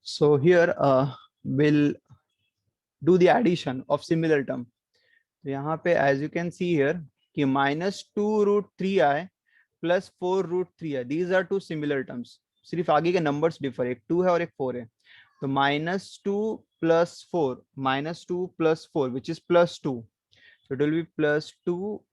So here we'll do the addition of similar term. तो यहाँ पे as you can see here कि -2√3i plus 4√3i, these are two similar terms. सिर्फ आगे के numbers differ, एक 2 है और एक 4 है. तो -2 plus 4, -2 plus 4 which is +2, so it will be +2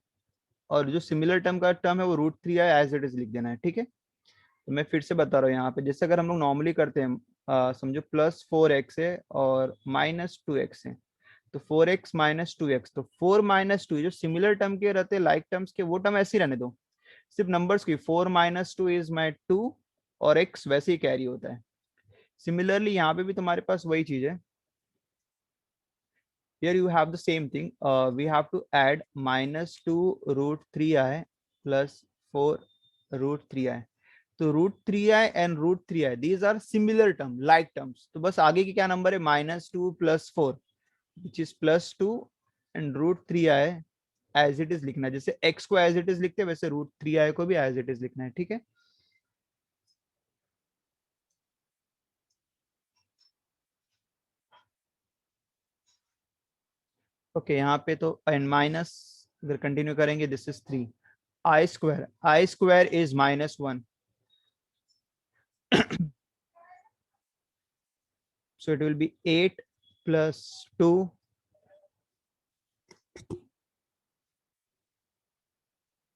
और जो सिमिलर टर्म का टर्म है वो √3i एज इट इज लिख देना है. ठीक है, तो मैं फिर से बता रहा हूँ यहाँ पे जैसे अगर हम लोग नॉर्मली करते हैं समझो +4x है और -2x है, तो 4x - 2x, तो 4 - 2 जो सिमिलर टर्म के रहते हैं लाइक टर्म्स के वो टर्म ऐसे ही रहने दो, सिर्फ नंबर्स की 4 - 2 इज माई 2 और x वैसे ही कैरी होता है. सिमिलरली यहाँ पे भी तुम्हारे पास वही चीज है. Here you have the same thing. We have to add -2√3i plus 4√3i. तो √3i and √3i, these are similar term, like terms. तो बस आगे की क्या नंबर है, -2 plus 4, which is +2 and √3i as it is लिखना है. जैसे x को as it is लिखते हैं वैसे √3i को भी as it is लिखना है. ठीक है, ओके. यहाँ पे तो एंड माइनस अगर कंटिन्यू करेंगे, this is 3 i square is -1. So it will be 8 plus 2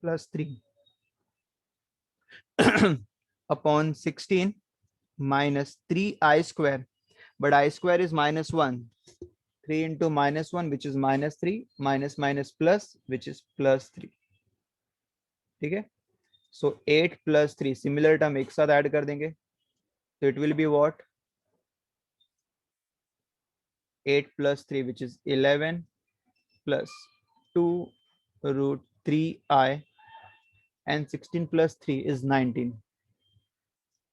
plus 3 upon 16 minus 3i square, but i square is -1. 3 into -1 which is -3, minus minus plus which is +3. ठीक है, so 8 plus 3 similar term एक साथ add कर देंगे, तो it will be what, 8 plus 3 which is 11 plus 2√3i and 16 plus 3 is 19.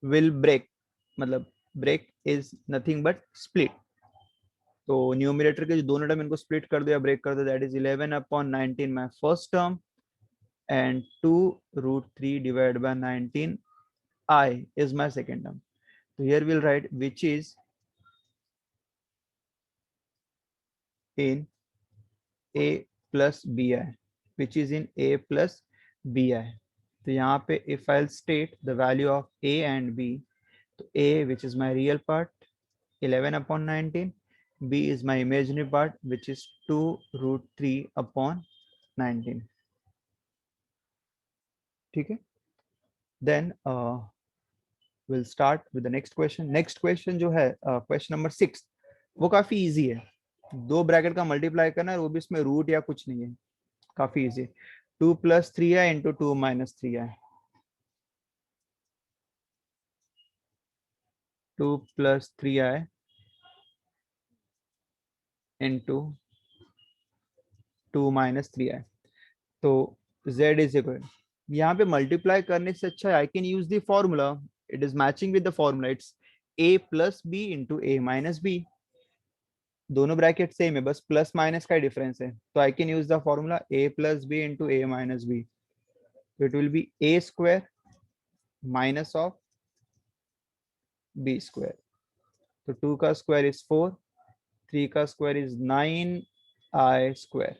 will break, मतलब break is nothing but split. तो numerator के जो दोनों टर्म इनको स्प्लिट कर दो या ब्रेक कर दो, that is 11/19 my first term and 2√3 divided by 19 I is my second term. So here we'll write which is in a plus bi, which is in a plus bi. तो यहाँ पे if I'll state the value of a and b, तो a which is my real part 11/19, b is my imaginary part which is 2√3/19. ठीक है, then we'll start with the next question. Next question जो है question number 6, वो काफी easy है. 2 bracket का multiply करना है, वो भी इसमें रूट या कुछ नहीं है, काफी easy. 2 + 3i into 2 - 3i, 2 + 3i into 2 - 3i. तो z इज इक्वल, यहाँ पे मल्टीप्लाई करने से अच्छा I can use the formula. It is matching with the formula. It's a plus b into a minus b. दोनों ब्रैकेट सेम है, बस plus minus का डिफरेंस है. तो I can use the formula a plus b into a minus b. It will B a square minus of b square. तो 2 का square is 4, 3 का square is 9 i square.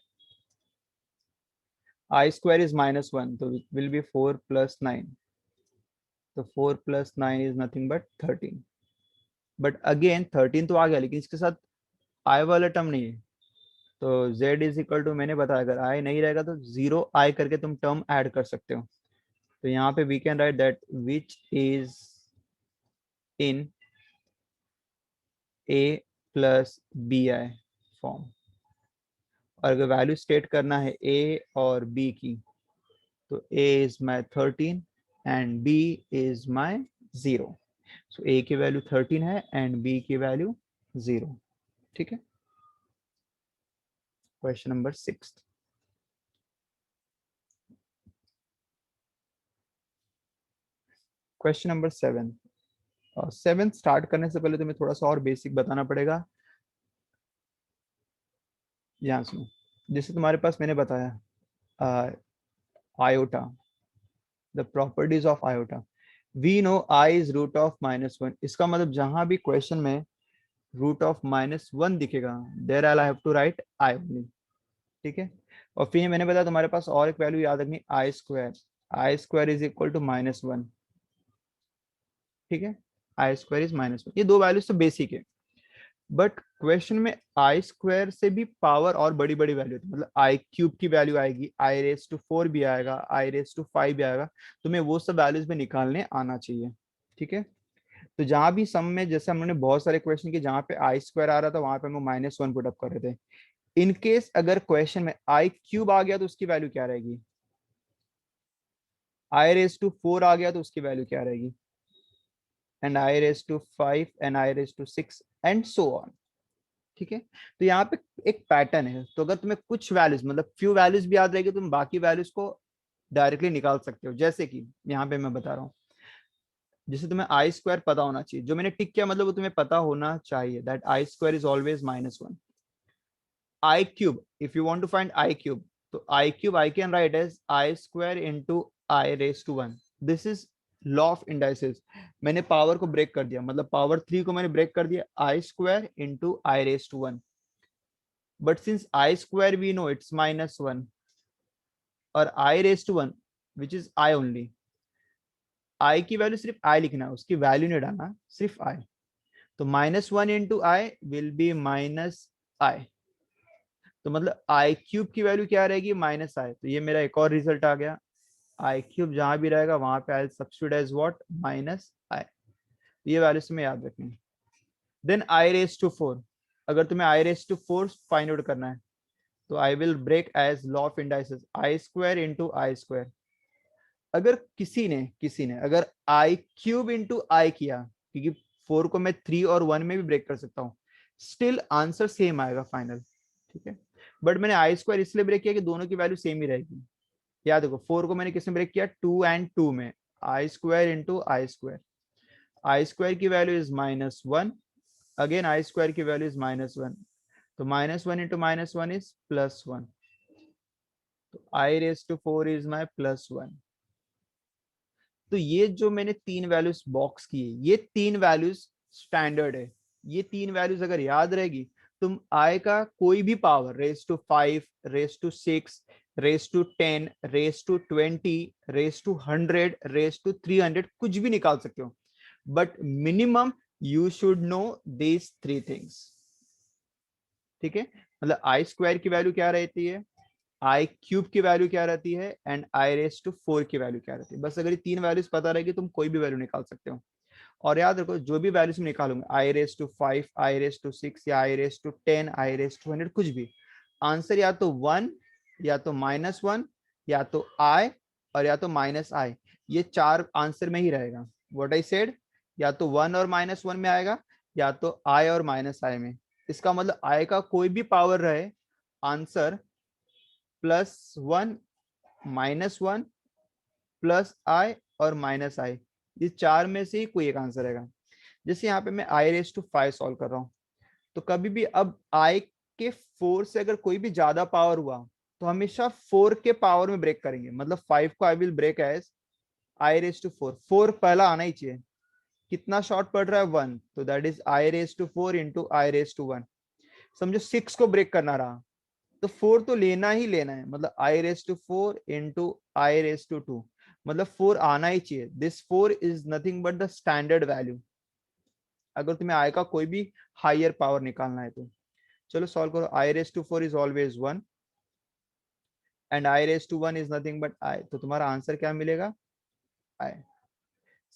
I square is -1, so it will be 4 plus 9. So 4 plus 9 is nothing but 13. But again 13 तो आ गया, लेकिन इसके साथ I वाला term नहीं है. तो Z इज इक्वल टू, मैंने बताया अगर I नहीं रहेगा तो 0i करके तुम टर्म ऐड कर सकते हो. तो यहाँ पे we can write that which is in a plus bi form. और अगर वैल्यू स्टेट करना है a और b की, तो a is my 13 and b is my 0. So a की वैल्यू 13 है and b की वैल्यू 0. ठीक है, question number 6. Question number 7. 7 start करने से पहले तुम्हें थोड़ा सा और बेसिक बताना पड़ेगा. यहाँ सुनो, जैसे तुम्हारे पास मैंने बताया iota, the properties of iota. We know i is root of -1। इसका मतलब जहां भी क्वेश्चन में रूट ऑफ -1 दिखेगा, there I have to write i only. ठीक है। और फिर मैंने बताया तुम्हारे पास और एक वैल्यू याद रखनी, आई स्क्वायर इज इक्वल टू -1। ठीक है, आई स्क्वायर इज -1। ये दो वैल्यूज तो बेसिक है, बट क्वेश्चन में आई स्क्वायर से भी पावर और बड़ी बड़ी वैल्यू होती है, मतलब आई क्यूब की वैल्यू आएगी, i⁻⁴ भी आएगा, i⁵ भी आएगा। तुम्हें वो सब वैल्यूज में निकालने आना चाहिए। ठीक है। तो जहां भी सम में, जैसे हमने बहुत सारे क्वेश्चन किए जहां पे आई स्क्वायर आ रहा था, वहां पे हम -1 पुट अप कर रहे थे। इन केस अगर क्वेश्चन में आई क्यूब आ गया तो उसकी वैल्यू क्या रहेगी, i⁻⁴ आ गया तो उसकी वैल्यू क्या रहेगी, and i⁵ and i⁶ and so on. ठीक है। तो यहाँ पे एक पैटर्न है, तो अगर तुम्हें कुछ वैल्यूज, मतलब फ्यू वैल्यूज भी याद रहेगी, तुम बाकी वैल्यूज को डायरेक्टली निकाल सकते हो। जैसे कि यहाँ पे मैं बता रहा हूँ, जैसे तुम्हें आई स्क्वायर पता होना चाहिए, जो मैंने टिक किया मतलब वो तुम्हें पता होना चाहिए, that i square is always -1। I cube, if you want to find i cube, तो i cube I can write as i square into i⁻⁻1। This is law of indices. मैंने पावर को ब्रेक कर दिया, मतलब power 3 को मैंने break कर दिया, i square into i⁻⁻1। But since i square we know it's -1 और i⁻⁻1 which is i only, आई की वैल्यू सिर्फ आई लिखना है, उसकी वैल्यू नहीं डालना, सिर्फ आई। तो -1 into I will be -i। तो मतलब आई क्यूब की वैल्यू क्या रहेगी, -i। तो ये मेरा एक और रिजल्ट आ गया, आई क्यूब जहां भी रहेगा वहां पे आई सब्स्टिट्यूट एज व्हाट, -i। ये वैल्यू से मैं याद रखनी। देन i⁻⁴, अगर तुम्हें i⁻⁴ फाइंड आउट करना है, तो I will break as law of indices, i square into i square. अगर किसी ने अगर आई क्यूब इंटू आई किया, क्योंकि 4 को मैं 3 और 1 में भी ब्रेक कर सकता हूँ, स्टिल आंसर सेम आएगा फाइनल। ठीक है। बट मैंने आई स्क्वायर इसलिए ब्रेक किया कि दोनों की वैल्यू सेम ही रहेगी। याद देखो, 4 को मैंने किस में ब्रेक किया, 2 एंड 2 में, आई square into i square. I square की value is -1, again I square की वैल्यू इज -1, तो -1 इंटू -1 इज +1, तो i⁻⁴ इज माई +1। तो ये जो मैंने तीन वैल्यूज बॉक्स की है, ये तीन वैल्यूज स्टैंडर्ड है। ये तीन वैल्यूज अगर याद रहेगी, तुम आई का कोई भी power, raised to 5, raised to 6, raised to 10, raised to 20, raised to 100, raised to 300, कुछ भी निकाल सकते हो। But minimum you should know these three things. ठीक है। मतलब आई स्क्वायर की वैल्यू क्या रहती है, आई क्यूब की वैल्यू क्या रहती है, एंड i⁻⁴ की वैल्यू क्या रहती है। बस अगर ये तीन वैल्यूज पता रहेगी, तुम कोई भी वैल्यू निकाल सकते हो। और याद रखो, जो भी वैल्यूज में निकालूंगे, i⁻⁵, i⁻�6, या i⁻�10, i⁻100, कुछ भी, आंसर या तो 1, या तो -1, या तो i, और या तो -i। ये चार आंसर में ही रहेगा। व्हाट आई सेड, या तो 1 और -1 में आएगा, या तो i और -i में। इसका मतलब i का कोई भी पावर रहे, आंसर +1, -1, +i और -i, ये चार में से ही कोई एक आंसर रहेगा। जैसे यहाँ पे मैं i⁻⁵ सॉल्व कर रहा हूँ, तो कभी भी अब i के 4 से अगर कोई भी ज्यादा पावर हुआ, तो हमेशा 4 के पावर में ब्रेक करेंगे। मतलब 5 को आई विल ब्रेक एज i⁻⁴, 4 पहला आना ही चाहिए। कितना शॉर्ट पड़ रहा है, 1, तो that is i⁻⁴ into i⁻1। समझो 6 को ब्रेक करना रहा, तो 4 तो लेना ही लेना है, मतलब i⁻⁴ इंटू i⁻2, मतलब 4 आना ही चाहिए। This 4 is nothing but the standard value, अगर तुम्हें i का कोई भी हायर पावर निकालना है तो। चलो सॉल्व करो, i⁻⁴ is always 1 and i⁻1 is nothing but i, तो तुम्हारा आंसर क्या मिलेगा, i।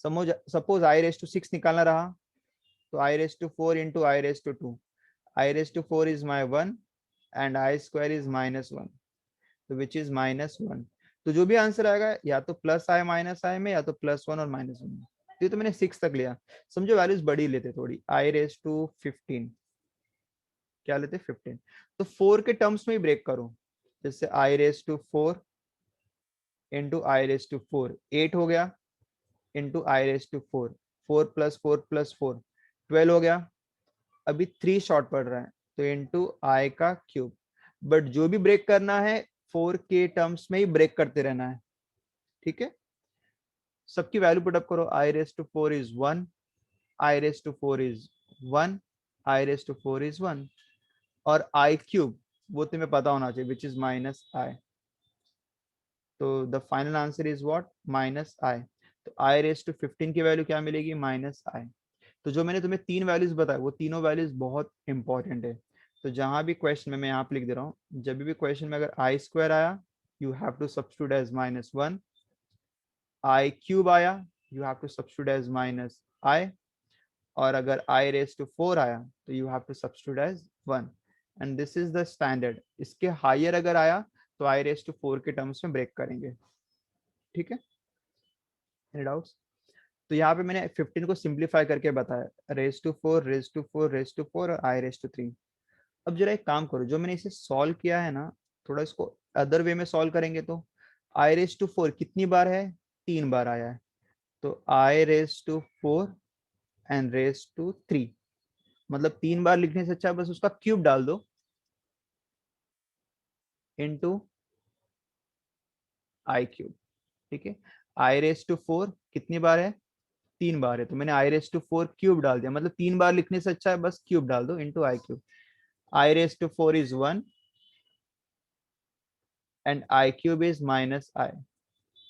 सपोज i⁻6 निकालना रहा, तो i⁻4 into i⁻2, i⁻4 is my 1 and i square is -1, तो विच इज -1। तो जो भी आंसर आएगा, या तो +i -i में, या तो +1 और -1 में। तो ये तो मैंने 6 तक लिया। समझो वैल्यूज बड़ी लेते थोड़ी, i⁻15, क्या लेते 15, तो 4 के टर्म्स में ही ब्रेक करो। जैसे i⁻4 इंटू i⁻4, 8 हो गया, इंटू i⁻4, 4 + 4 + 4, 12 हो गया। अभी 3 शॉर्ट पड़ रहा है, तो इंटू आई का क्यूब। बट जो भी ब्रेक करना है, 4 के टर्म्स में ही ब्रेक करते रहना है। ठीक है। सबकी वैल्यू पुटअप करो, i raise to 4 is 1, i raise to 4 is 1, i raise to 4 is 1, और आई क्यूब वो तुम्हें पता होना चाहिए विच इज माइनस आई। तो the final answer is what, minus i. तो आई रेस टू 15 की वैल्यू क्या मिलेगी, माइनस आई। तो जो मैंने तुम्हें तीन वैल्यूज बताया वो तीनों वैल्यूज बहुत इंपॉर्टेंट है। तो जहां भी क्वेश्चन में, मैं यहाँ पे लिख दे रहा हूँ, जब भी क्वेश्चन में अगर आई स्क्वायर आया you have to substitute as minus one, i cube आया you have to substitute as minus i, और अगर आई रेस टू 4 आया तो you have to substitute as 1, and this is the standard. इसके higher अगर आया तो आई रेस टू 4 के टर्म्स में ब्रेक करेंगे। ठीक है, एनी डाउट्स? तो यहाँ पे मैंने 15 को सिंप्लीफाई करके बताया, raise to 4, raise to 4, raise to 4 और आई रेस टू 3। अब जरा एक काम करो, जो मैंने इसे सॉल्व किया है ना, थोड़ा इसको अदर वे में सॉल्व करेंगे तो आई रेस टू 4 कितनी बार है, 3 बार आया है। तो i raise to 4 and raise to 3, मतलब 3 बार लिखने से अच्छा बस उसका क्यूब डाल दो इनटू आई क्यूब। ठीक है, आई रेस टू 4 कितनी बार है, 3 बार है, तो मैंने आई रेस टू 4 क्यूब डाल दिया, मतलब 3 बार लिखने से अच्छा है बस क्यूब डाल दो into i cube. I raise to 4 is 1 and I cube is minus I,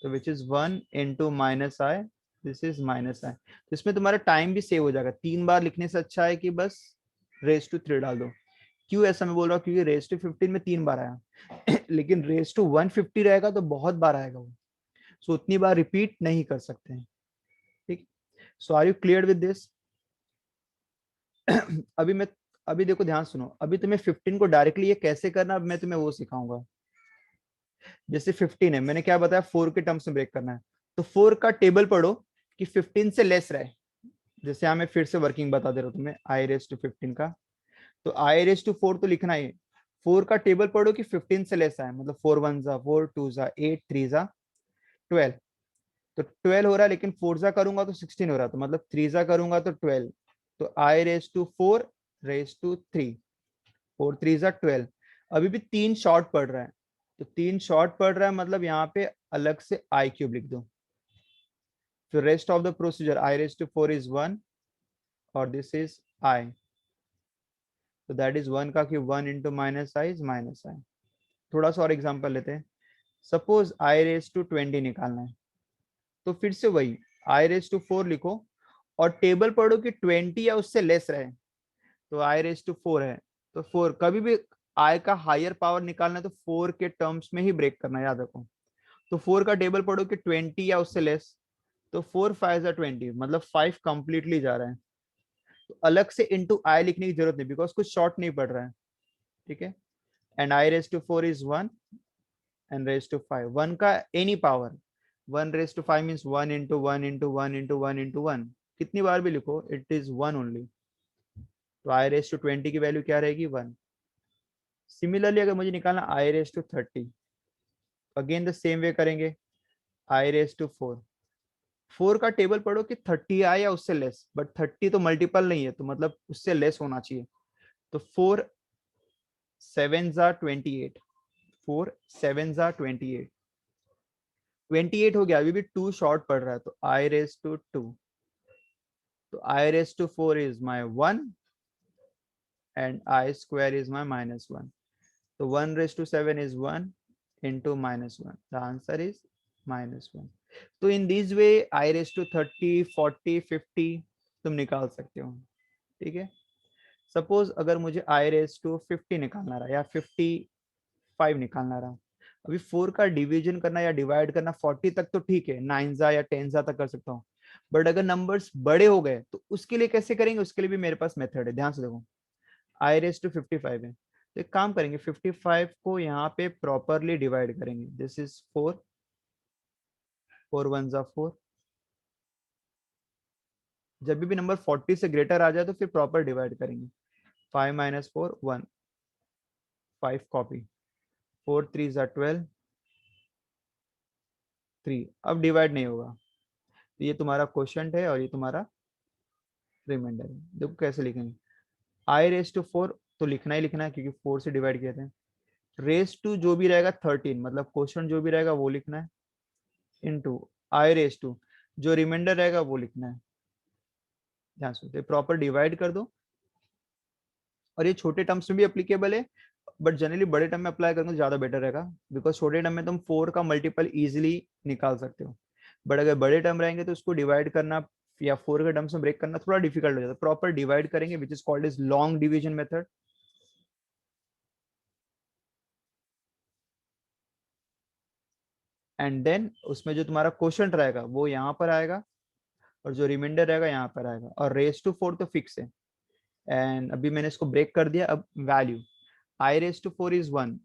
तो which is 1 into minus I, this is minus I। तो इसमें तुम्हारा टाइम भी सेव हो जाएगा, 3 बार लिखने से अच्छा है कि बस रेस टू 3 डाल दो। क्यों ऐसा मैं बोल रहा हूँ, क्योंकि रेस टू 15 में 3 बार आया लेकिन रेस टू 150 रहेगा तो बहुत बार आएगा वो, सो उतनी बार रिपीट नहीं कर सकते हैं। ठीक, so are you clear with this? अभी देखो ध्यान सुनो, अभी तुम्हें 15 को डायरेक्टली ये कैसे करना अब मैं तुम्हें वो सिखाऊंगा। जैसे 15 है, मैंने क्या बताया, 4 के टर्म्स में ब्रेक करना है, तो 4 का टेबल पढ़ो कि 15 से लेस रहे। जैसे यहाँ मैं फिर से वर्किंग बता दे रहा हूँ तुम्हें, आई रेस टू 15 का, तो आई रेस टू 4 तो लिखना है, 4 का टेबल पढ़ो कि 15 से लेस आए, मतलब 4 1 जा 4, 2 जा 8, 3 जा 12, तो 12 हो रहा है, लेकिन 4 जा करूंगा तो 16 हो रहा है, तो मतलब 3 जा करूंगा तो 12, तो i raise to 4 raise to 3, 4 3 जा 12। अभी भी 3 शॉर्ट पड़ रहा है, तो 3 शॉर्ट पड़ रहा है, मतलब यहाँ पे अलग से आई क्यूब लिख दो। फिर rest of the procedure, i raise to 4 is 1 और दिस इज आई, तो दैट इज 1 का cube, 1 into minus i is minus i. थोड़ा सा और एग्जांपल लेते हैं, सपोज आई रेस टू 20 निकालना है, तो फिर से वही आई रेस टू 4 लिखो और टेबल पढ़ो कि 20 या उससे लेस रहे, तो आई रेस टू 4 है, तो 4 कभी भी आई का हायर पावर निकालना है तो 4 के टर्म्स में ही ब्रेक करना, याद रखो। तो 4 का टेबल पढ़ो कि 20 या उससे लेस, तो 4 5 जा 20, मतलब 5 कंप्लीटली जा रहा है, तो अलग से इंटू आई लिखने की जरूरत नहीं, बिकॉज कुछ शॉर्ट नहीं पड़ रहा है। ठीक है, and i raise to 4 is 1 and raise to 5, 1 का any power, 1 raise to 5 means 1 into 1 into 1 into 1 into 1, कितनी बार भी लिखो इट इज 1 ओनली, तो आई रेस टू 20 की वैल्यू क्या रहेगी, 1। सिमिलरली अगर मुझे निकालना i raise to 30, again the same way करेंगे, आई रेस टू 4, 4 का टेबल पढ़ो कि 30 आए या उससे लेस, बट 30 तो मल्टीपल नहीं है, तो मतलब उससे लेस होना चाहिए, तो 4 7 जा 28, 4 7 जा 28, 28 हो गया, अभी भी 2 शॉर्ट पड़ रहा है, तो आई रेस टू 2, तो i raise to 4 is my 1 and i square is my minus 1, तो 1 raise to 7 is 1 into minus 1, the answer is minus 1। तो in this way I raised to 30 40 50 तुम निकाल सकते हो। ठीक है, सपोज अगर मुझे I raised to 50 निकालना रहा या 55 निकालना रहा, अभी 4 का डिवीजन करना या डिवाइड करना 40 तक तो ठीक है, 9 जा या 10 जा तक कर सकता हूँ, बट अगर नंबर्स बड़े हो गए तो उसके लिए कैसे करेंगे, उसके लिए भी मेरे पास मेथड है, ध्यान से देखो। आई रेस टू 55 है, तो एक काम करेंगे, 55 को यहाँ पे प्रॉपरली डिवाइड करेंगे, दिस इज 4, 4 1 जा 4, जब भी नंबर 40 से ग्रेटर आ जाए तो फिर प्रॉपर डिवाइड करेंगे, 5 माइनस 4 1, 5 कॉपी, 4 3 जा 12, 3, अब डिवाइड नहीं होगा, तो ये तुम्हारा क्वोशंट है और ये तुम्हारा रिमाइंडर है। देखो कैसे लिखेंगे, आई रेस टू 4 तो लिखना ही लिखना है क्योंकि 4 से डिवाइड किए थे, रेस टू जो भी रहेगा 13, मतलब क्वोशंट जो भी रहेगा वो लिखना है, इनटू आई रेस टू, जो रिमाइंडर रहेगा वो लिखना है। ध्यान से प्रॉपर डिवाइड कर दो। और ये छोटे टर्म्स में भी एप्लीकेबल है, बट जनरली बड़े टर्म में अप्लाई करेंगे तो ज्यादा बेटर रहेगा, बिकॉज छोटे टर्म में तुम 4 का मल्टीपल इजिली निकाल सकते हो, बट अगर बड़े टर्म रहेंगे तो उसको डिवाइड करना या 4 के टर्म्स में ब्रेक करना थोड़ा डिफिकल्ट हो जाता है। प्रॉपर डिवाइड करेंगे which is called is long division method. And then उसमें जो तुम्हारा क्वेश्चन रहेगा वो यहाँ पर आएगा, और जो रिमाइंडर रहेगा यहाँ पर आएगा, और रेस टू 4 तो फिक्स है। एंड अभी मैंने इसको ब्रेक कर दिया। अब value i raise to 4 is 1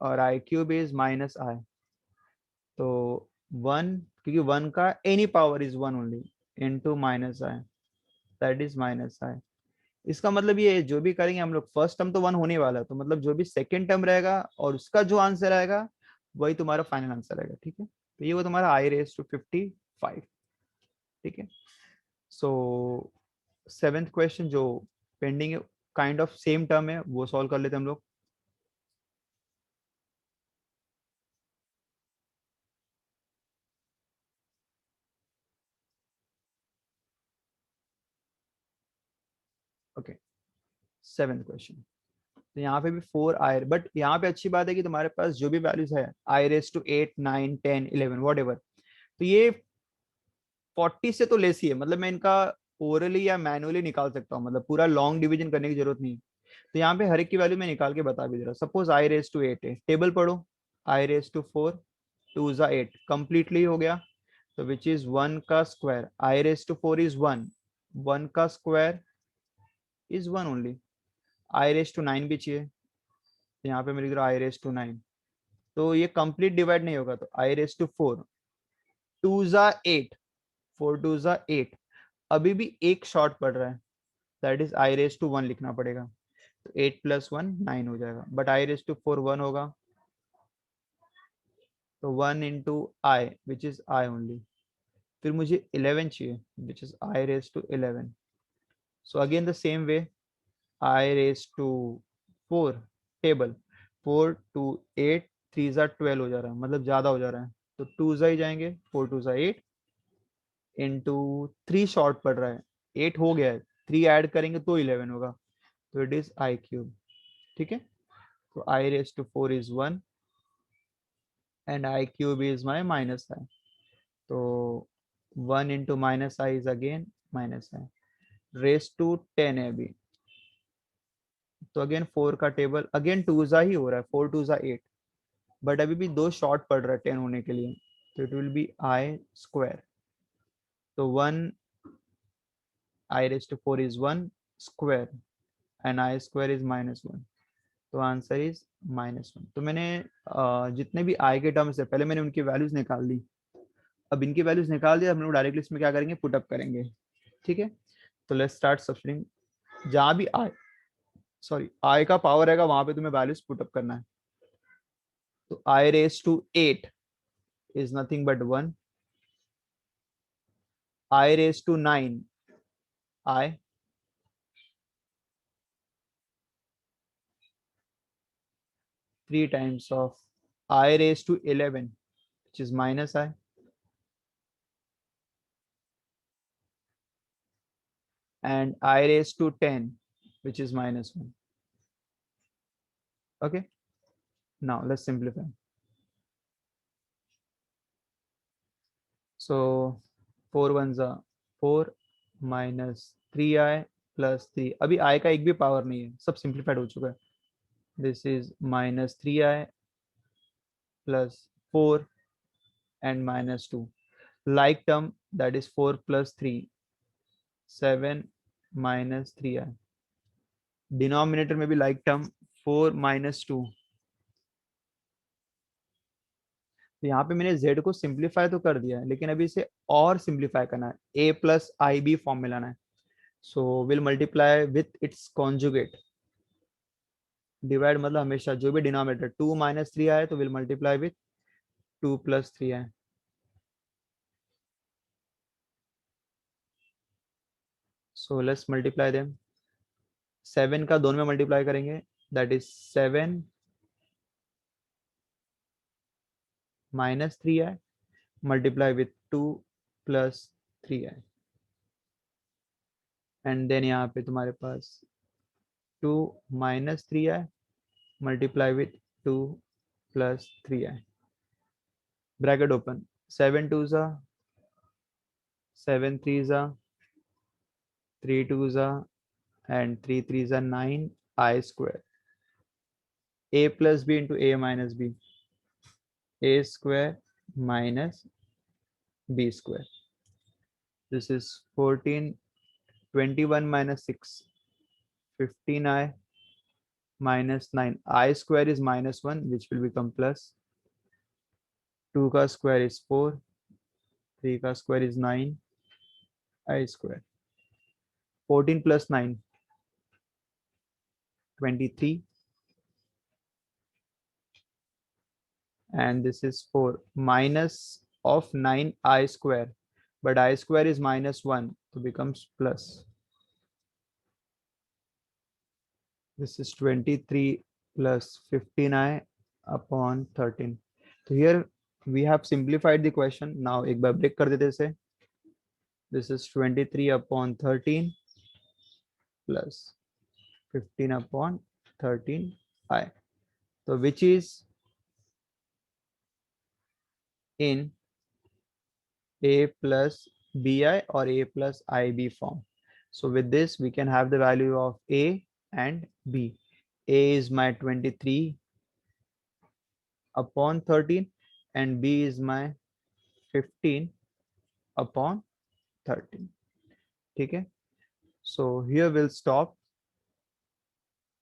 और i cube is minus i. तो 1, क्योंकि 1 का any power is 1 only, into minus i, that is minus i. इसका मतलब ये है, जो भी करेंगे हम लोग, फर्स्ट टर्म तो 1 होने वाला है, तो मतलब जो भी सेकंड टर्म रहेगा और उसका जो आंसर आएगा वही तुम्हारा फाइनल आंसर आएगा। ठीक है, तो ये वो तुम्हारा आई रेस टू 55। ठीक है, सो सेवेंथ क्वेश्चन जो पेंडिंग है, काइंड ऑफ सेम टर्म है, वो सॉल्व कर लेते हैं हम लोग। Okay, seventh question. तो यहाँ पे भी 4 आए, बट यहाँ पे अच्छी बात है कि तुम्हारे पास जो भी वैल्यूज है, आई रेस टू 8 9 10 11 वॉट एवर, तो ये 40 से तो लेस ही है, मतलब मैं इनका ओरली या मैनुअली निकाल सकता हूँ, मतलब पूरा लॉन्ग डिवीजन करने की जरूरत नहीं। तो यहाँ पे हर एक की वैल्यू मैं निकाल के बता भी दे रहा हूँ। सपोज आई रेस टू 8 है, टेबल पढ़ो, आई रेस टू 4 2 जा 8 कंप्लीटली हो गया, तो विच इज 1 का square, i raise to 4 is 1, 1 का square is 1 only. I raise to 9 भी चाहिए, तो यहाँ पे मैं लिख रहा हूँ आई रेस टू 9, तो ये कंप्लीट डिवाइड नहीं होगा, तो आई रेस टू 4 2 जा 8, 4 2 जा 8, अभी भी एक शॉर्ट पड़ रहा है, that is i raise to 1 लिखना पड़ेगा, तो 8 प्लस 1 9 हो जाएगा, बट आई रेस टू 4 1 होगा, तो 1 into i which is i only. फिर मुझे 11 चाहिए, which is i raise to 11। So again the same way, i raise to 4 table, 4 2 8 3 जा 12 हो जा रहा है, मतलब ज्यादा हो जा रहा है, तो 2 जा ही जाएंगे, 4 2 जा 8 इंटू 3 शॉर्ट पड़ रहा है, 8 हो गया है, 3 ऐड करेंगे तो 11 होगा, तो इट इज आई क्यूब। ठीक है, तो i raise to 4 is 1 and i cube is my minus i, तो 1 into minus i is again minus i, raise to 10 है अभी, तो अगेन 4 का टेबल, अगेन 2 जा ही हो रहा है, 4 2 जा 8, बट अभी भी 2 शॉर्ट पड़ रहा है 10 होने के लिए, तो it will be i square, तो 1 i raise to 4 is 1 square and i square is minus 1, तो आंसर इज माइनस 1। तो मैंने जितने भी आई के टर्म्स है पहले मैंने उनकी वैल्यूज निकाल ली, अब इनकी वैल्यूज निकाल दिया, हम लोग डायरेक्टली इसमें क्या करेंगे, पुट अप करेंगे। ठीक है, तो लेट्स स्टार्ट सब्स्टिट्यूटिंग, जहां भी आई, सॉरी आई का पावर रहेगा वहां पे तुम्हें वैल्यूज पुट अप करना है। तो i raise to 8 is nothing but 1, i raise to 9 i, 3 times of I raised to 11 which is minus I, and I raised to 10 which is minus 1. Okay, now let's simplify. So 4 ones are 4 minus 3I plus 3, अभी I का एक भी power नहीं है, सब simplified हो चुका है, this is minus 3I plus 4 and minus 2, like term that is 4 plus 3 7 minus 3I, denominator में भी लाइक टर्म 4 माइनस 2, तो यहाँ पे मैंने z को सिंप्लीफाई तो कर दिया है, लेकिन अभी इसे और सिंप्लीफाई करना है, a plus i b form में लाना है, so will multiply with its conjugate, divide मतलब हमेशा जो भी डिनोमिनेटर 2 माइनस 3 आए तो विल मल्टीप्लाई विथ 2 प्लस 3 आए, सो लेट्स मल्टीप्लाई देम, 7 का दोनों में मल्टीप्लाई करेंगे, दैट इज 7 माइनस 3 आए multiply with 2 plus 3i, and then यहाँ पे तुम्हारे पास 2 minus 3i multiply with 2 plus 3i, bracket open, 7 twos are 7 threes are 3 twos are and 3 threes are 9 I square, a plus b into a minus b, a square minus b square. This is 14, 21 minus 6, 15i minus 9. I square is minus 1, which will become plus. 2 का square is 4, 3 का square is 9, I square. 14 plus 9, 23. And this is 4 minus of 9 I square. But I square is minus 1, so becomes plus. This is 23 plus 15i upon 13. So here we have simplified the question. Now एक बार break कर देते इसे. This is 23 upon 13 plus 15 upon 13i. So which is in a plus bi or a plus ib form. So with this we can have the value of a and b. A is my 23 upon 13 and b is my 15 upon 13. ठीक है. So here we'll stop.